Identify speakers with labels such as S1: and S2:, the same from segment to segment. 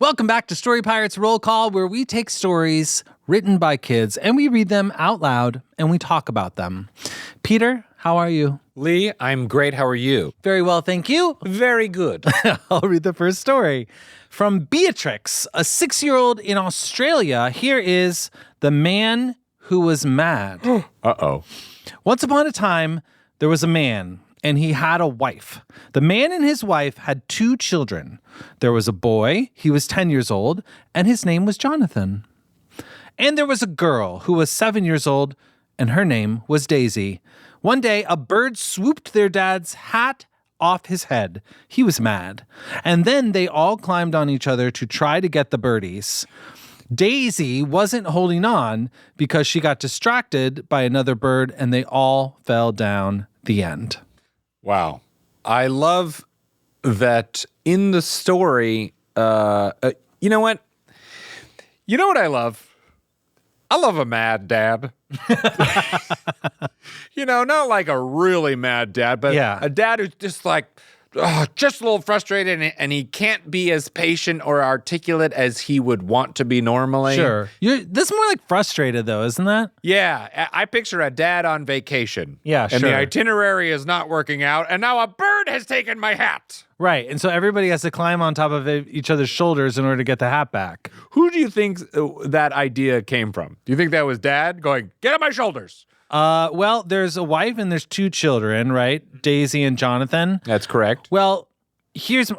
S1: Welcome back to Story Pirates Roll Call, where we take stories written by kids and we read them out loud and we talk about them. Peter, how are you?
S2: Lee, I'm great. How are you?
S1: Very well, thank you.
S2: Very good.
S1: I'll read the first story. From Beatrix, a 6-year-old in Australia, here is The Man Who Was Mad.
S2: Uh-oh.
S1: Once upon a time, there was a man, and he had a wife. The man and his wife had 2 children. There was a boy, he was 10 years old, and his name was Jonathan. And there was a girl who was 7 years old, and her name was Daisy. One day, a bird swooped their dad's hat off his head. He was mad. And then they all climbed on each other to try to get the birdies. Daisy wasn't holding on because she got distracted by another bird, and they all fell down. The end.
S2: Wow. I love that in the story, you know what? You know what I love? I love a mad dad. Not like a really mad dad, but a dad who's just like, just a little frustrated, and he can't be as patient or articulate as he would want to be normally.
S1: Sure. This is more like frustrated, though, isn't that?
S2: Yeah. I picture a dad on vacation.
S1: Yeah,
S2: and
S1: sure.
S2: the itinerary is not working out, and now a bird has taken my hat.
S1: Right. And so everybody has to climb on top of each other's shoulders in order to get the hat back.
S2: Who do you think that idea came from? Do you think that was dad going, get on my shoulders?
S1: Well, there's a wife and there's 2 children, right? Daisy and Jonathan.
S2: That's correct.
S1: Well,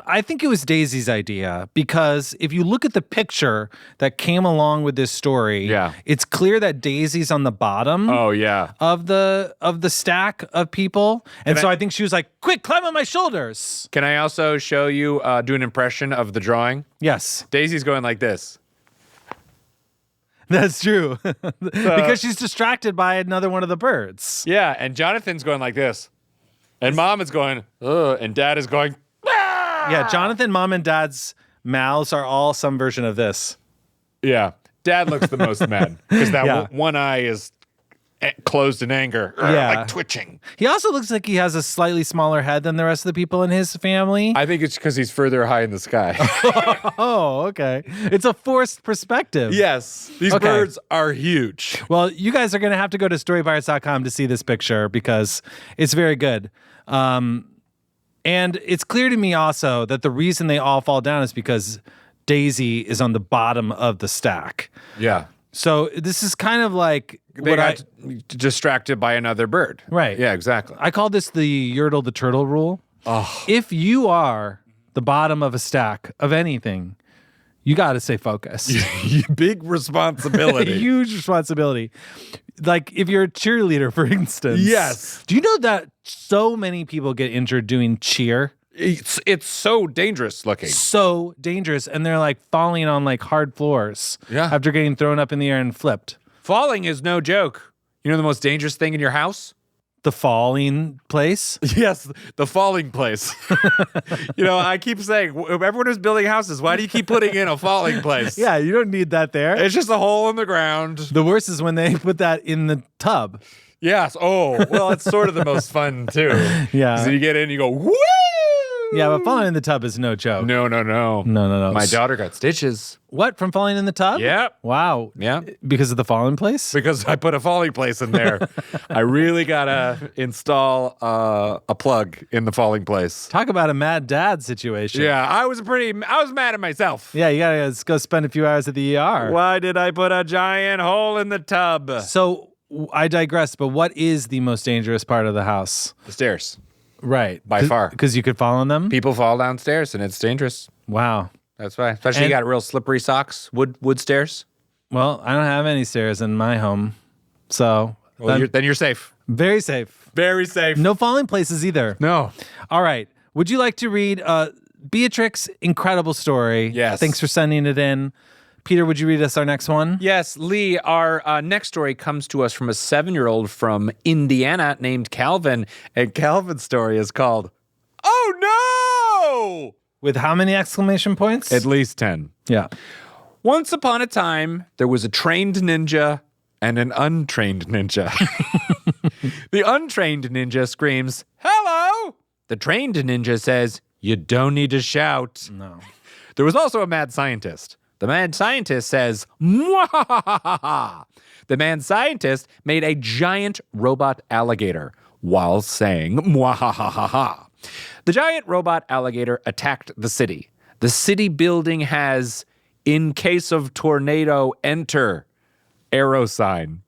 S1: I think it was Daisy's idea, because if you look at the picture that came along with this story, it's clear that Daisy's on the bottom of the stack of people. And so I think she was like, quick, climb on my shoulders.
S2: Can I also show you, do an impression of the drawing?
S1: Yes.
S2: Daisy's going like this.
S1: That's true. Because she's distracted by another one of the birds.
S2: Yeah, and Jonathan's going like this. And mom is going, ugh, and dad is going, ah!
S1: Yeah, Jonathan, mom, and dad's mouths are all some version of this.
S2: Yeah, dad looks the most mad because that one eye is closed in anger, like twitching.
S1: He also looks like he has a slightly smaller head than the rest of the people in his family.
S2: I think it's because he's further high in the sky.
S1: Oh, okay. It's a forced perspective.
S2: Yes. These birds are huge.
S1: Well, you guys are going to have to go to storypirates.com to see this picture because it's very good. And it's clear to me also that the reason they all fall down is because Daisy is on the bottom of the stack.
S2: Yeah.
S1: So this is kind of like
S2: they got distracted by another bird.
S1: Right.
S2: Yeah, exactly.
S1: I call this the Yertle the Turtle rule.
S2: Oh.
S1: If you are the bottom of a stack of anything, you got to stay focused.
S2: Big responsibility.
S1: Huge responsibility. Like if you're a cheerleader, for instance.
S2: Yes.
S1: Do you know that so many people get injured doing cheer?
S2: It's so dangerous looking.
S1: So dangerous. And they're like falling on like hard floors.
S2: Yeah.
S1: After getting thrown up in the air and flipped.
S2: Falling is no joke. You know the most dangerous thing in your house?
S1: The falling place?
S2: Yes, the falling place. I keep saying, everyone who's building houses, why do you keep putting in a falling place?
S1: Yeah, you don't need that there.
S2: It's just a hole in the ground.
S1: The worst is when they put that in the tub.
S2: Yes. Oh, well, it's sort of the most fun, too.
S1: Yeah.
S2: So you get in, you go, woo!
S1: Yeah, but falling in the tub is no joke.
S2: No.
S1: No.
S2: My daughter got stitches.
S1: What, from falling in the tub?
S2: Yep.
S1: Wow.
S2: Yeah.
S1: Because of the falling place?
S2: Because I put a falling place in there. I really got to install a plug in the falling place.
S1: Talk about a mad dad situation.
S2: Yeah, I was mad at myself.
S1: Yeah, you got to go spend a few hours at the ER.
S2: Why did I put a giant hole in the tub?
S1: So, I digress, but what is the most dangerous part of the house?
S2: The stairs.
S1: Right.
S2: By far.
S1: Because you could fall on them?
S2: People fall downstairs and it's dangerous.
S1: Wow.
S2: That's why. Especially you got real slippery socks, wood stairs.
S1: Well, I don't have any stairs in my home. So.
S2: Well, then you're safe.
S1: Very safe.
S2: Very safe.
S1: No falling places either.
S2: No.
S1: All right. Would you like to read Beatrix? Incredible story.
S2: Yes.
S1: Thanks for sending it in. Peter, would you read us our next one?
S2: Yes, Lee, our next story comes to us from a 7-year-old from Indiana named Calvin. And Calvin's story is called, Oh No!
S1: With how many exclamation points?
S2: At least 10.
S1: Yeah.
S2: Once upon a time, there was a trained ninja and an untrained ninja. The untrained ninja screams, Hello! The trained ninja says, You don't need to shout.
S1: No.
S2: There was also a mad scientist. The mad scientist says, "Mwahahaha." The mad scientist made a giant robot alligator while saying, "Mwahahaha." The giant robot alligator attacked the city. The city building has, "In case of tornado, enter," arrow sign.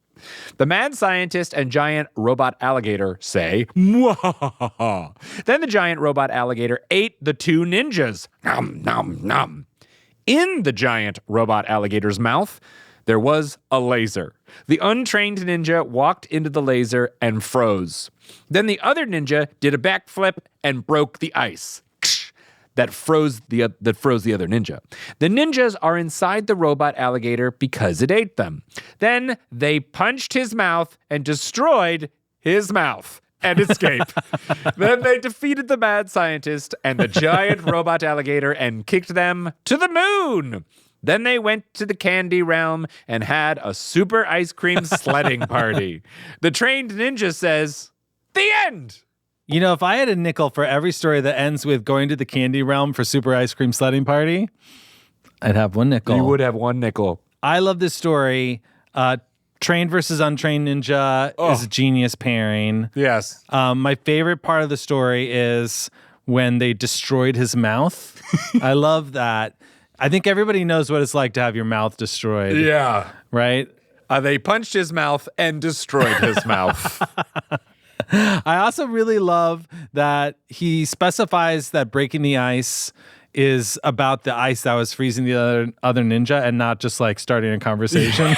S2: The mad scientist and giant robot alligator say, "Mwahahaha." Then the giant robot alligator ate the two ninjas. Nom, nom, nom. In the giant robot alligator's mouth, there was a laser. The untrained ninja walked into the laser and froze. Then the other ninja did a backflip and broke the ice. That froze the other ninja. The ninjas are inside the robot alligator because it ate them. Then they punched his mouth and destroyed his mouth and escaped. Then they defeated the mad scientist and the giant robot alligator and kicked them to the moon. Then they went to the candy realm and had a super ice cream sledding party. The trained ninja says, "The end."
S1: You know, if I had a nickel for every story that ends with going to the candy realm for super ice cream sledding party, I'd have one nickel.
S2: You would have one nickel.
S1: I love this story. Trained versus untrained ninja is a genius pairing.
S2: Yes.
S1: My favorite part of the story is when they destroyed his mouth. I love that. I think everybody knows what it's like to have your mouth destroyed.
S2: Yeah.
S1: Right?
S2: They punched his mouth and destroyed his mouth.
S1: I also really love that he specifies that breaking the ice is about the ice that was freezing the other ninja and not just like starting a conversation.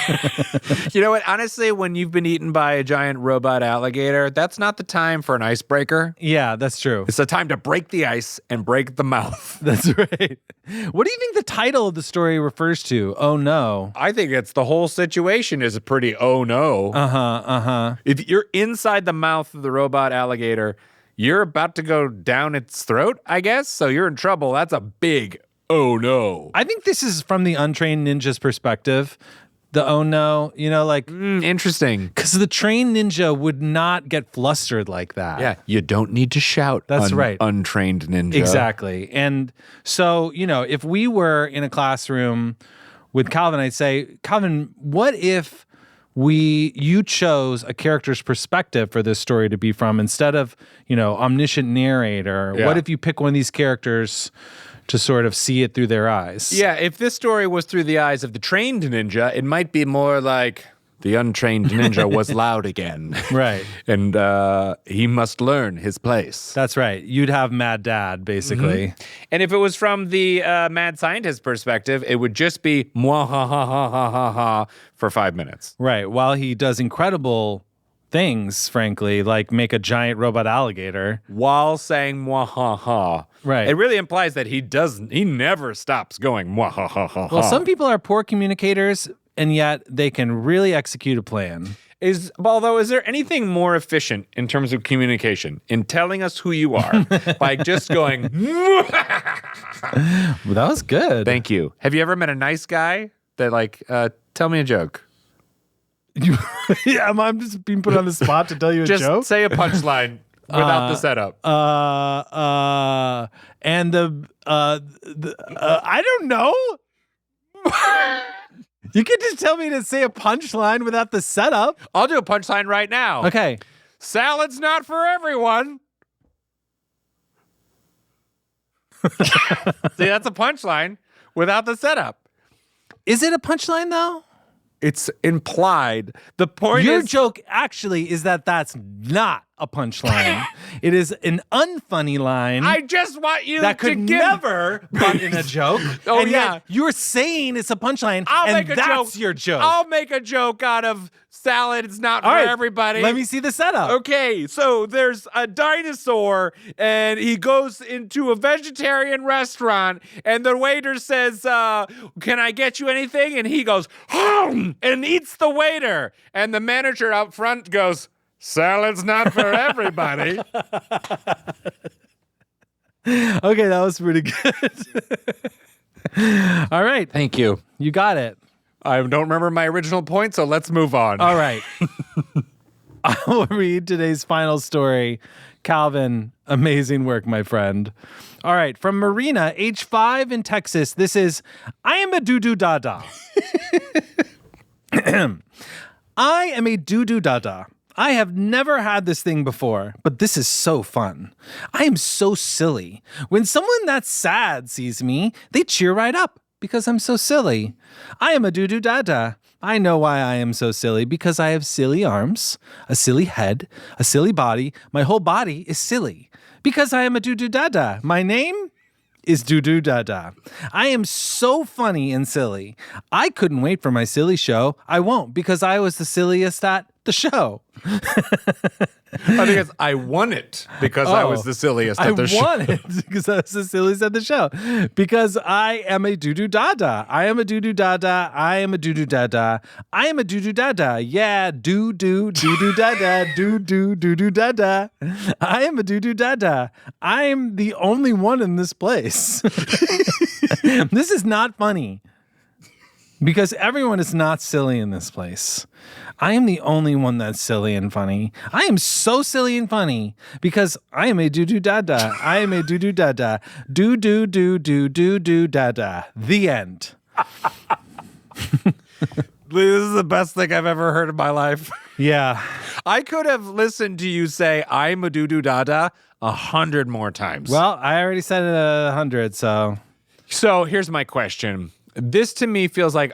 S2: You know what? Honestly, when you've been eaten by a giant robot alligator, that's not the time for an icebreaker.
S1: Yeah, that's true.
S2: It's the time to break the ice and break the mouth.
S1: That's right. What do you think the title of the story refers to? Oh, no.
S2: I think it's the whole situation is a pretty oh no. If you're inside the mouth of the robot alligator, you're about to go down its throat, I guess. So you're in trouble. That's a big oh no.
S1: I think this is from the untrained ninja's perspective. The oh no, you know, like.
S2: Interesting.
S1: Because the trained ninja would not get flustered like that.
S2: Yeah, you don't need to shout.
S1: That's right.
S2: Untrained ninja.
S1: Exactly. And so, you know, if we were in a classroom with Calvin, I'd say, Calvin, what if you chose a character's perspective for this story to be from instead of, you know, omniscient narrator?
S2: Yeah.
S1: What if you pick one of these characters to sort of see it through their eyes?
S2: Yeah, if this story was through the eyes of the trained ninja, it might be more like the untrained ninja was loud again.
S1: Right.
S2: And he must learn his place.
S1: That's right. You'd have Mad Dad, basically.
S2: Mm-hmm. And if it was from the mad scientist perspective, it would just be mwahahahaha for 5 minutes.
S1: Right. While he does incredible things, frankly, like make a giant robot alligator.
S2: While saying mwahaha.
S1: Right.
S2: It really implies that he never stops going mwahahaha.
S1: Well, some people are poor communicators, and yet they can really execute a plan.
S2: Is there anything more efficient in terms of communication in telling us who you are by just going,
S1: Well, that was good.
S2: Thank you. Have you ever met a nice guy that like, tell me a joke?
S1: Yeah, I'm just being put on the spot to tell you a
S2: just
S1: joke.
S2: Just say a punchline without the setup.
S1: And I don't know. You can just tell me to say a punchline without the setup.
S2: I'll do a punchline right now.
S1: Okay.
S2: Salad's not for everyone. See, that's a punchline without the setup.
S1: Is it a punchline, though?
S2: It's implied. The point
S1: Your
S2: is...
S1: joke actually is that that's not a punchline. It is an unfunny line.
S2: I just want you
S1: that could
S2: to give...
S1: never butt in a joke.
S2: Oh,
S1: and
S2: yeah.
S1: Yet you're saying it's a punchline,
S2: Make a
S1: that's
S2: joke.
S1: your joke.
S2: I'll make a joke out of salad. It's not
S1: All
S2: for
S1: right,
S2: everybody.
S1: Let me see the setup.
S2: Okay, so there's a dinosaur, and he goes into a vegetarian restaurant, and the waiter says, can I get you anything? And he goes, hum, and eats the waiter. And the manager out front goes, salad's not for everybody.
S1: Okay, that was pretty good. All right.
S2: Thank you.
S1: You got it.
S2: I don't remember my original point, so let's move on.
S1: All right. I'll read today's final story Calvin, amazing work, my friend. All right, from Marina, age 5 in Texas, this is, I am a Doodoo Daadaa. I am a Doodoo Daadaa. I have never had this thing before, but this is so fun. I am so silly. When someone that's sad sees me, they cheer right up because I'm so silly. I am a Doodoo Daadaa. I know why I am so silly, because I have silly arms, a silly head, a silly body. My whole body is silly because I am a Doodoo Daadaa. My name is Doodoo Daadaa. I am so funny and silly. I couldn't wait for my silly show. I won't, because I was the silliest at the show.
S2: I think it's I won it because I was the silliest at the show.
S1: I won it because I was the silliest at the show. Because I am a Doodoo Daadaa. I am a Doodoo Daadaa. I am a Doodoo Daadaa. I am a Doodoo Daadaa. Yeah, Doodoo, Doodoo Daadaa, Doodoo, Doodoo Daadaa. I am a Doodoo Daadaa. I am the only one in this place. This is not funny. Because everyone is not silly in this place. I am the only one that's silly and funny. I am so silly and funny because I am a Doodoo Daadaa. I am a Doodoo Daadaa. Doodoo doo doo doo doo Daadaa. The end.
S2: This is the best thing I've ever heard in my life.
S1: Yeah.
S2: I could have listened to you say I'm a Doodoo Daadaa 100 more times.
S1: Well, I already said it 100, so.
S2: So here's my question. This to me feels like,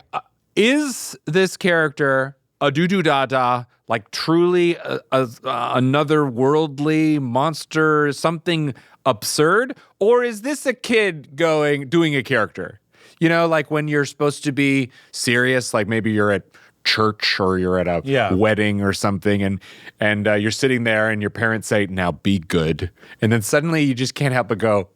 S2: is this character a Doodoo Daadaa, like truly another worldly monster, something absurd? Or is this a kid doing a character? You know, like when you're supposed to be serious, like maybe you're at church or you're at a wedding or something, and you're sitting there and your parents say, now be good. And then suddenly you just can't help but go,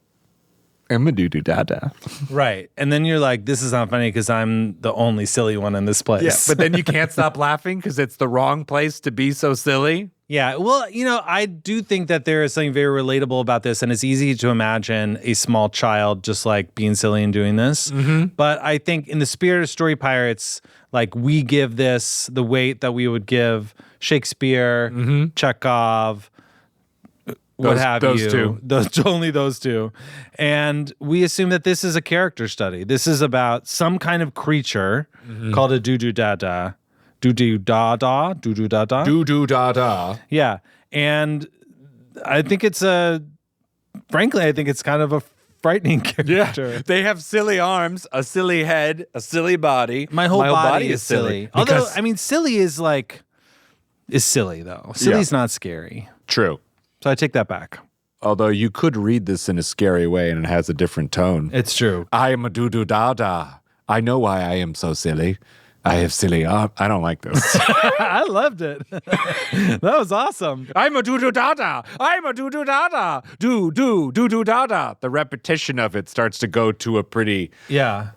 S2: I'm a Doodoo Daadaa.
S1: Right. And then you're like, this is not funny because I'm the only silly one in this place.
S2: Yeah, but then you can't stop laughing because it's the wrong place to be so silly.
S1: Yeah. Well, you know, I do think that there is something very relatable about this, and it's easy to imagine a small child just like being silly and doing this. Mm-hmm. But I think in the spirit of Story Pirates, like we give this the weight that we would give Shakespeare, Chekhov, only those two. And we assume that this is a character study. This is about some kind of creature called a Doodoo Daadaa. Doodoo Daadaa? Doodoo Daadaa?
S2: Doodoo Daadaa.
S1: Yeah. And I think frankly, I think it's kind of a frightening character.
S2: Yeah. They have silly arms, a silly head, a silly body.
S1: My whole body is silly. Although, I mean, silly is silly though. Silly's not scary.
S2: True.
S1: So I take that back.
S2: Although you could read this in a scary way and it has a different tone.
S1: It's true.
S2: I am a Doodoo Daadaa. I know why I am so silly. I have silly arms. I don't like this.
S1: I loved it. That was awesome.
S2: I'm a Doodoo Daadaa. I'm a Doodoo Daadaa. Doodoo Daadaa. The repetition of it starts to go to a pretty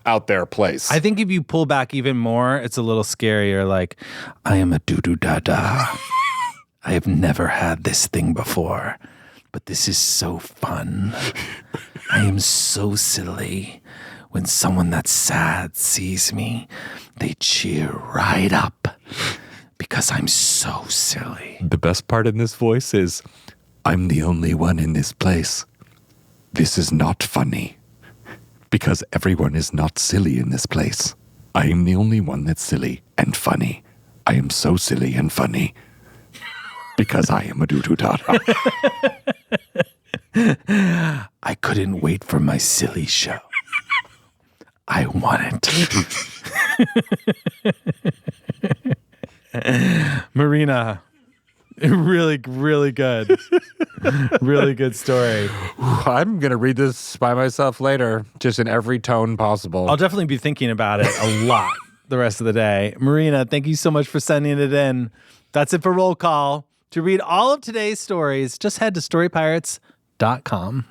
S2: out there place.
S1: I think if you pull back even more, it's a little scarier. Like, I am a Doodoo Daadaa. I have never had this thing before, but this is so fun. I am so silly. When someone that's sad sees me, they cheer right up because I'm so silly.
S2: The best part in this voice is, I'm the only one in this place. This is not funny because everyone is not silly in this place. I am the only one that's silly and funny. I am so silly and funny. Because I am a Doodoo Daadaa. I couldn't wait for my silly show. I want
S1: it. Marina, really, really good. Really good story.
S2: I'm going to read this by myself later, just in every tone possible.
S1: I'll definitely be thinking about it a lot the rest of the day. Marina, thank you so much for sending it in. That's it for Roll Call. To read all of today's stories, just head to storypirates.com.